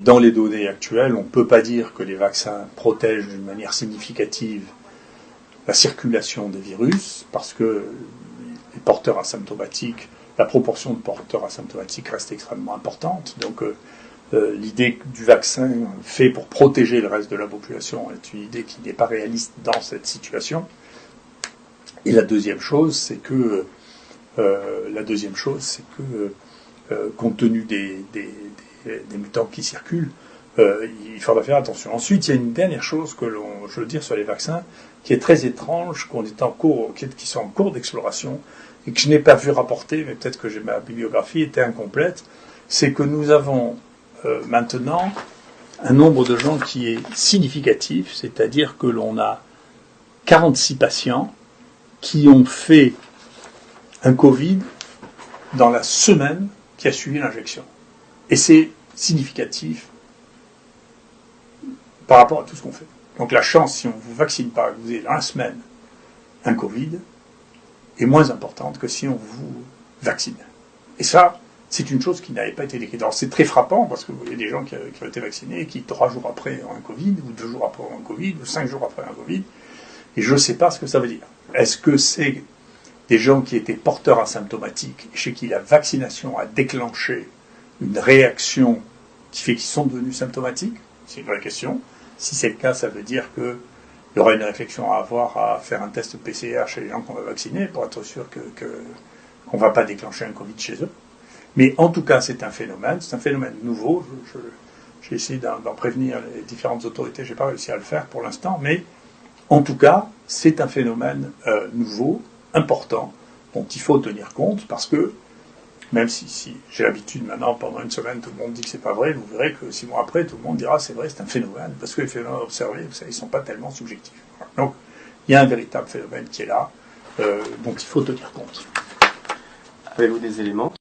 Dans les données actuelles, on ne peut pas dire que les vaccins protègent d'une manière significative la circulation des virus, parce que les porteurs asymptomatiques, la proportion de porteurs asymptomatiques reste extrêmement importante. Donc l'idée du vaccin fait pour protéger le reste de la population est une idée qui n'est pas réaliste dans cette situation. Et la deuxième chose, c'est que compte tenu des mutants qui circulent, il faudra faire attention. Ensuite, il y a une dernière chose je veux dire sur les vaccins, qui est très étrange, qui sont en cours d'exploration, et que je n'ai pas vu rapporter, mais peut-être que ma bibliographie était incomplète, c'est que nous avons maintenant un nombre de gens qui est significatif, c'est-à-dire que l'on a 46 patients qui ont fait un Covid dans la semaine qui a suivi l'injection. Et c'est significatif par rapport à tout ce qu'on fait. Donc la chance, si on ne vous vaccine pas, que vous ayez dans la semaine un Covid, est moins importante que si on vous vaccine. Et ça, c'est une chose qui n'avait pas été décrite. Alors c'est très frappant, parce que vous voyez des gens qui ont été vaccinés et qui 3 jours après ont un Covid, ou 2 jours après ont un Covid, ou 5 jours après ont un Covid, et je ne sais pas ce que ça veut dire. Est-ce que c'est des gens qui étaient porteurs asymptomatiques, chez qui la vaccination a déclenché une réaction qui fait qu'ils sont devenus symptomatiques? C'est une vraie question. Si c'est le cas, ça veut dire qu'il y aura une réflexion à avoir à faire un test PCR chez les gens qu'on va vacciner pour être sûr qu'on ne va pas déclencher un Covid chez eux. Mais en tout cas, c'est un phénomène nouveau. J'ai essayé d'en prévenir les différentes autorités, je n'ai pas réussi à le faire pour l'instant, mais en tout cas, c'est un phénomène nouveau, important, dont il faut tenir compte, parce que même si j'ai l'habitude maintenant, pendant une semaine, tout le monde dit que c'est pas vrai, vous verrez que 6 mois après, tout le monde dira c'est vrai, c'est un phénomène, parce que les phénomènes observés, vous savez, ils ne sont pas tellement subjectifs. Voilà. Donc, il y a un véritable phénomène qui est là, dont il faut tenir compte. Avez-vous des éléments